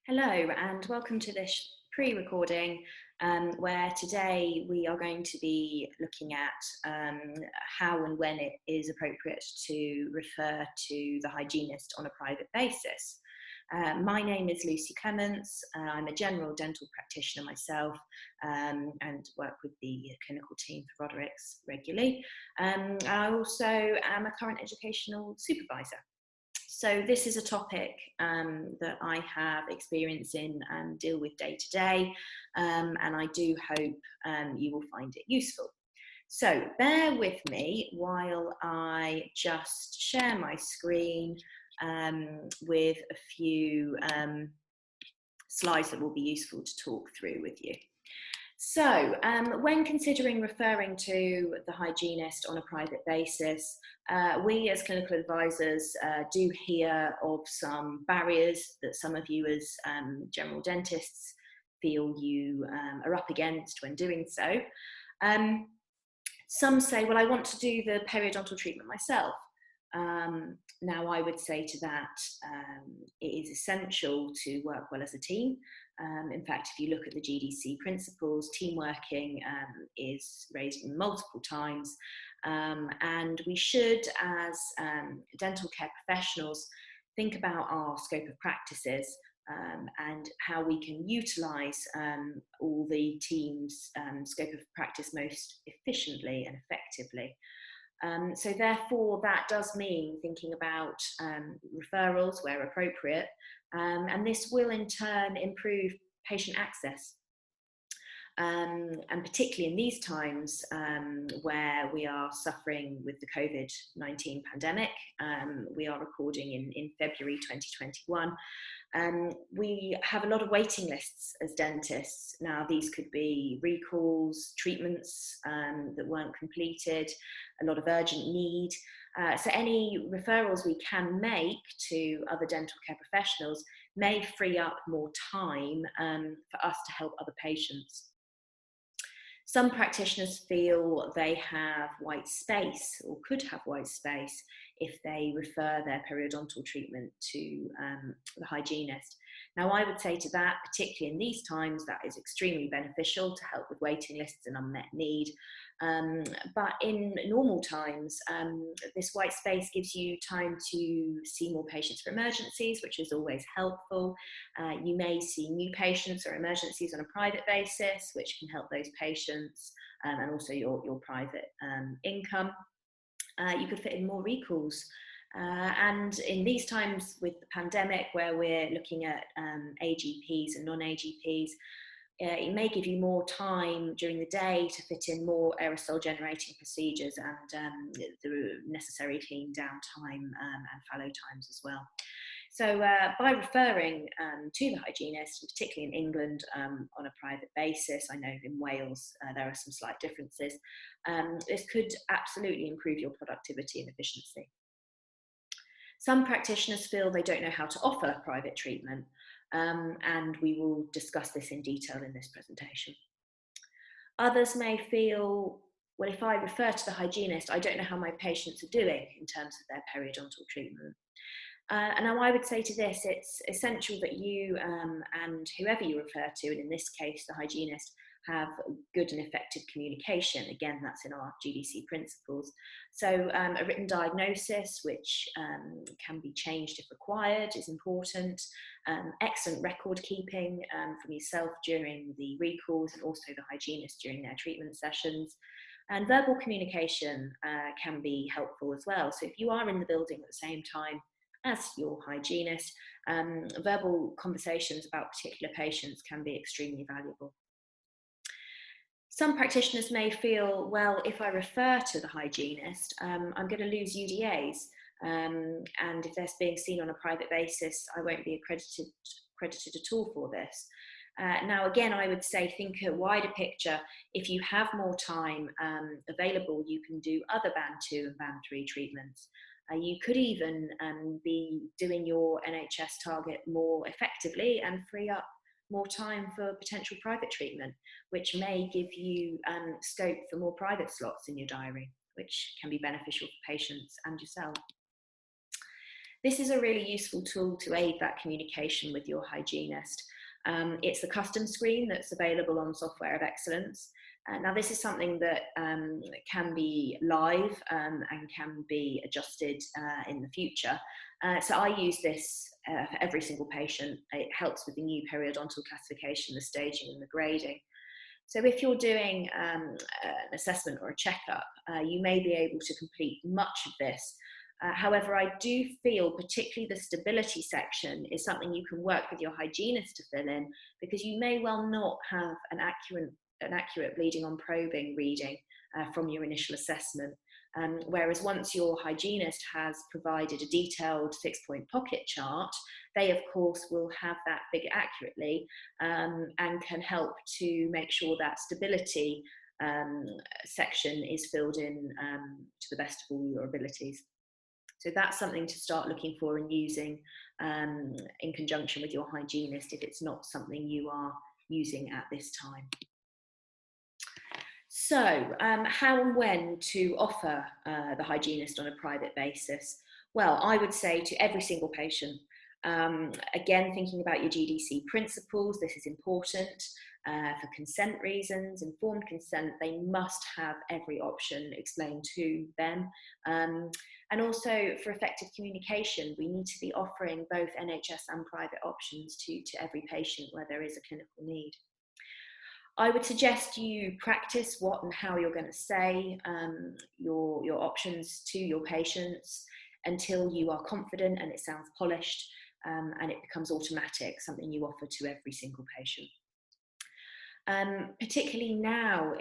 Hello and welcome to this pre-recording where today we are going to be looking at how and when it is appropriate to refer to the hygienist on a private basis. My name is Lucy Clements. I'm a general dental practitioner myself and work with the clinical team for Roderick's regularly. I also am a current educational supervisor. So this is a topic that I have experience in and deal with day to day, and I do hope you will find it useful. So bear with me while I just share my screen with a few slides that will be useful to talk through with you. So, when considering referring to the hygienist on a private basis, we as clinical advisors do hear of some barriers that some of you as general dentists feel you are up against when doing so. Some say, well, I want to do the periodontal treatment myself. Now, I would say to that, it is essential to work well as a team. In fact, if you look at the GDC principles, team working is raised multiple times, and we should, as dental care professionals, think about our scope of practices and how we can utilise all the team's scope of practice most efficiently and effectively. So therefore, that does mean thinking about referrals where appropriate, and this will in turn improve patient access. And particularly in these times where we are suffering with the COVID-19 pandemic, we are recording in February 2021. We have a lot of waiting lists as dentists. Now, these could be recalls, treatments that weren't completed, a lot of urgent need. So any referrals we can make to other dental care professionals may free up more time for us to help other patients. Some practitioners feel they have white space or could have white space if they refer their periodontal treatment to the hygienist. Now, I would say to that, particularly in these times, that is extremely beneficial to help with waiting lists and unmet need. But in normal times, this white space gives you time to see more patients for emergencies, which is always helpful. You may see new patients or emergencies on a private basis, which can help those patients and also your private income. You could fit in more recalls. And in these times with the pandemic, where we're looking at AGPs and non-AGPs, it may give you more time during the day to fit in more aerosol generating procedures and the necessary clean down time and fallow times as well. So by referring to the hygienist, particularly in England on a private basis, I know in Wales there are some slight differences, this could absolutely improve your productivity and efficiency. Some practitioners feel they don't know how to offer private treatment, and we will discuss this in detail in this presentation. Others may feel, well, if I refer to the hygienist, I don't know how my patients are doing in terms of their periodontal treatment. And now I would say to this, it's essential that you and whoever you refer to, and in this case, the hygienist, have good and effective communication. Again, that's in our GDC principles. So a written diagnosis, which can be changed if required, is important. Excellent record keeping from yourself during the recalls and also the hygienist during their treatment sessions. And verbal communication can be helpful as well. So if you are in the building at the same time as your hygienist, verbal conversations about particular patients can be extremely valuable. Some practitioners may feel, well, if I refer to the hygienist, I'm going to lose UDAs. And if they're being seen on a private basis, I won't be accredited at all for this. Now, again, I would say think a wider picture. If you have more time available, you can do other Band 2 and Band 3 treatments. You could even be doing your NHS target more effectively and free up more time for potential private treatment, which may give you scope for more private slots in your diary, which can be beneficial for patients and yourself. This is a really useful tool to aid that communication with your hygienist. It's the custom screen that's available on Software of Excellence. Now, this is something that can be live and can be adjusted in the future. So I use this for every single patient. It helps with the new periodontal classification, the staging and the grading. So if you're doing an assessment or a checkup, you may be able to complete much of this. However, I do feel particularly the stability section is something you can work with your hygienist to fill in, because you may well not have an accurate bleeding on probing reading from your initial assessment. Whereas once your hygienist has provided a detailed 6-point pocket chart, they of course will have that figure accurately and can help to make sure that stability section is filled in to the best of all your abilities. So that's something to start looking for and using in conjunction with your hygienist if it's not something you are using at this time. So how and when to offer the hygienist on a private basis? Well, I would say to every single patient. Again, thinking about your GDC principles, this is important. For consent reasons, informed consent, they must have every option explained to them. And also for effective communication, we need to be offering both NHS and private options to every patient where there is a clinical need. I would suggest you practice what and how you're going to say your options to your patients until you are confident and it sounds polished and it becomes automatic, something you offer to every single patient. Particularly now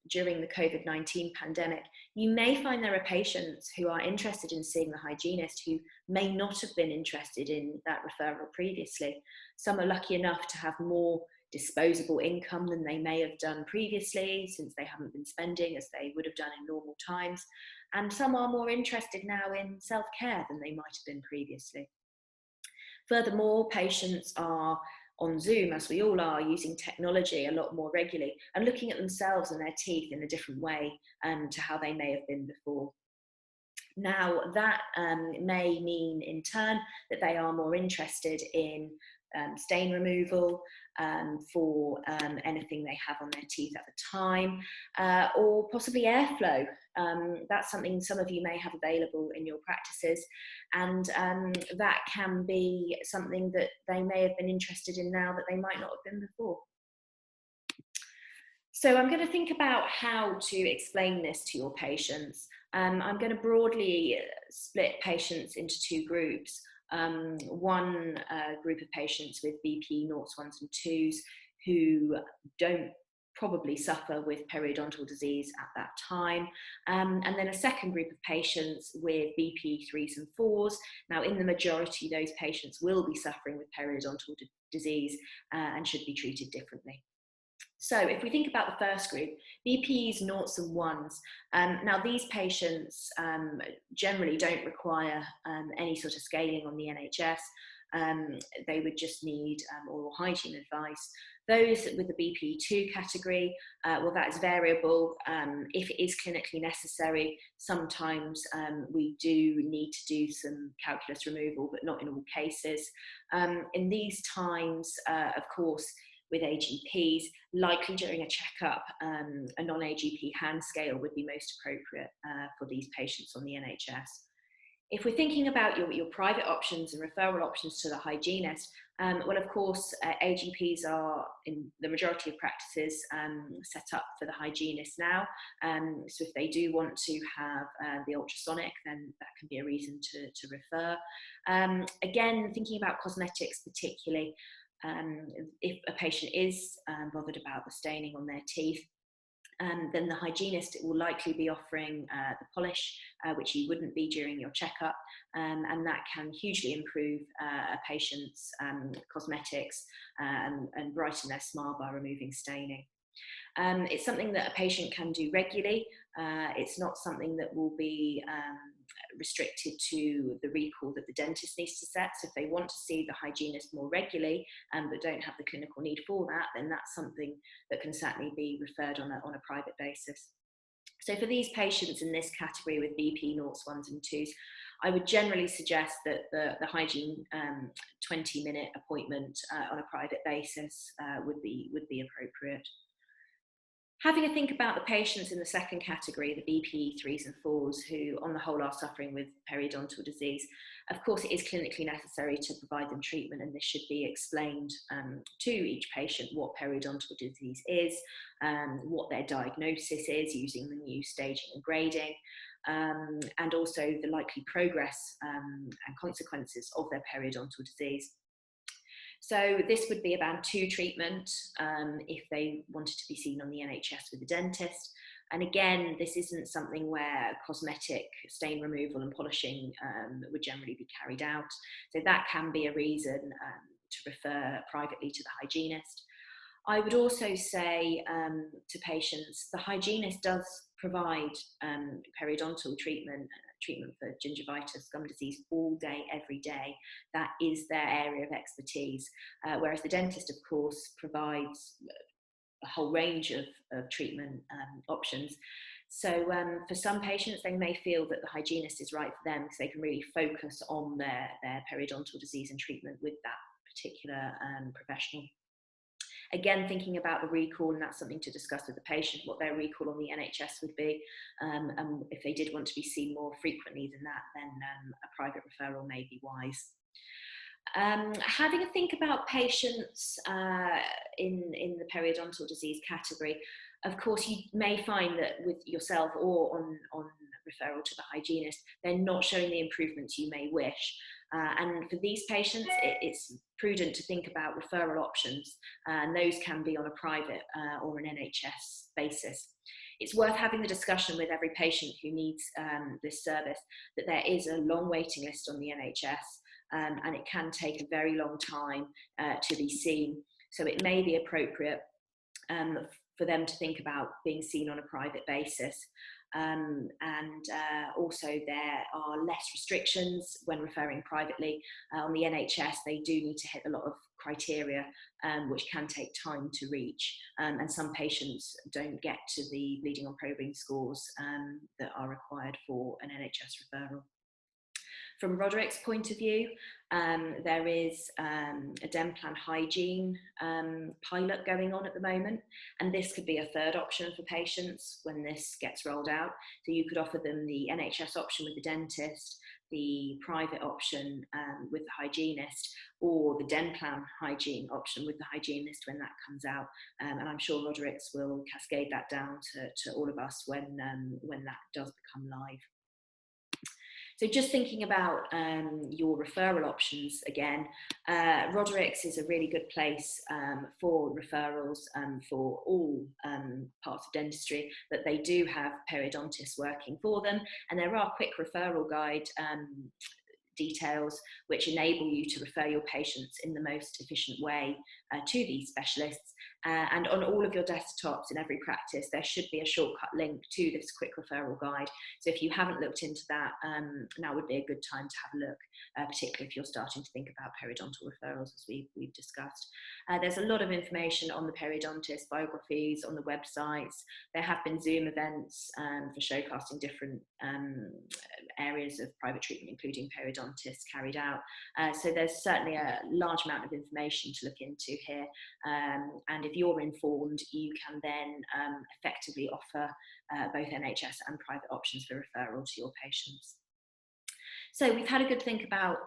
during the COVID-19 pandemic, you may find there are patients who are interested in seeing the hygienist who may not have been interested in that referral previously. Some are lucky enough to have more disposable income than they may have done previously, since they haven't been spending as they would have done in normal times. And some are more interested now in self-care than they might have been previously. Furthermore, patients are on Zoom, as we all are, using technology a lot more regularly and looking at themselves and their teeth in a different way to how they may have been before. Now, that may mean in turn that they are more interested in stain removal for anything they have on their teeth at the time, or possibly airflow. That's something some of you may have available in your practices, and that can be something that they may have been interested in now that they might not have been before. So I'm going to think about how to explain this to your patients. I'm going to broadly split patients into two groups. One group of patients with BP 0s, 1s and 2s who don't probably suffer with periodontal disease at that time, and then a second group of patients with BP 3s and 4s. Now, in the majority, those patients will be suffering with periodontal disease and should be treated differently. So if we think about the first group, BPs, 0s and 1s, now these patients generally don't require any sort of scaling on the NHS. They would just need oral hygiene advice. Those with the BP2 category, well, that is variable. If it is clinically necessary, sometimes we do need to do some calculus removal, but not in all cases. In these times, of course, with AGPs, likely during a checkup, a non-AGP hand scale would be most appropriate for these patients on the NHS. If we're thinking about your private options and referral options to the hygienist, well, of course, AGPs are, in the majority of practices, set up for the hygienist now. So if they do want to have the ultrasonic, then that can be a reason to refer. Again, thinking about cosmetics particularly, if a patient is bothered about the staining on their teeth, then the hygienist will likely be offering the polish, which you wouldn't be during your checkup, and that can hugely improve a patient's cosmetics and brighten their smile by removing staining. It's something that a patient can do regularly. It's not something that will be restricted to the recall that the dentist needs to set. So if they want to see the hygienist more regularly but don't have the clinical need for that, then that's something that can certainly be referred on a private basis. So for these patients in this category with BP 0s, 1s and 2s, I would generally suggest that the hygiene 20-minute appointment on a private basis would be appropriate. Having a think about the patients in the second category, the BP 3s and 4s, who on the whole are suffering with periodontal disease, of course it is clinically necessary to provide them treatment, and this should be explained to each patient what periodontal disease is, what their diagnosis is using the new staging and grading, and also the likely progress and consequences of their periodontal disease. So this would be a band 2 treatment if they wanted to be seen on the NHS with a dentist. And again, this isn't something where cosmetic stain removal and polishing would generally be carried out. So that can be a reason to refer privately to the hygienist. I would also say to patients, the hygienist does provide periodontal treatment for gingivitis, gum disease, all day, every day. That is their area of expertise. Whereas the dentist, of course, provides a whole range of treatment options. So for some patients, they may feel that the hygienist is right for them because they can really focus on their periodontal disease and treatment with that particular professional. Again, thinking about the recall, and that's something to discuss with the patient, what their recall on the NHS would be. And if they did want to be seen more frequently than that, then a private referral may be wise. Having a think about patients in the periodontal disease category, of course, you may find that with yourself or on referral to the hygienist, they're not showing the improvements you may wish. And for these patients, it's prudent to think about referral options, and those can be on a private or an NHS basis. It's worth having the discussion with every patient who needs this service that there is a long waiting list on the NHS, and it can take a very long time to be seen. So it may be appropriate for them to think about being seen on a private basis. Also there are less restrictions when referring privately. On the NHS, they do need to hit a lot of criteria, which can take time to reach. And some patients don't get to the bleeding or probing scores that are required for an NHS referral. From Roderick's point of view, there is a Denplan Hygiene pilot going on at the moment, and this could be a third option for patients when this gets rolled out. So you could offer them the NHS option with the dentist, the private option with the hygienist, or the Denplan Hygiene option with the hygienist when that comes out. And I'm sure Roderick's will cascade that down to all of us when that does become live. So just thinking about your referral options again, Roderick's is a really good place for referrals for all parts of dentistry, that they do have periodontists working for them, and there are quick referral guide details which enable you to refer your patients in the most efficient way to these specialists. And on all of your desktops in every practice, there should be a shortcut link to this quick referral guide. So if you haven't looked into that, now would be a good time to have a look, particularly if you're starting to think about periodontal referrals, as we've discussed. There's a lot of information on the periodontist, biographies on the websites. There have been Zoom events for showcasing different areas of private treatment, including periodontists, carried out. So there's certainly a large amount of information to look into here. And if you're informed, you can then effectively offer both NHS and private options for referral to your patients. So we've had a good think about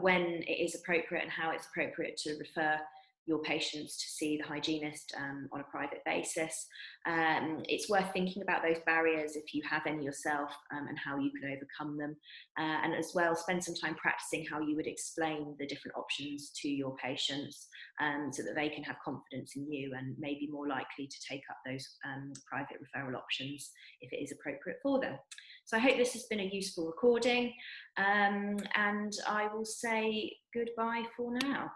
when it is appropriate and how it's appropriate to refer your patients to see the hygienist on a private basis. It's worth thinking about those barriers if you have any yourself, and how you can overcome them. And as well, spend some time practicing how you would explain the different options to your patients, so that they can have confidence in you and may be more likely to take up those private referral options if it is appropriate for them. So I hope this has been a useful recording, and I will say goodbye for now.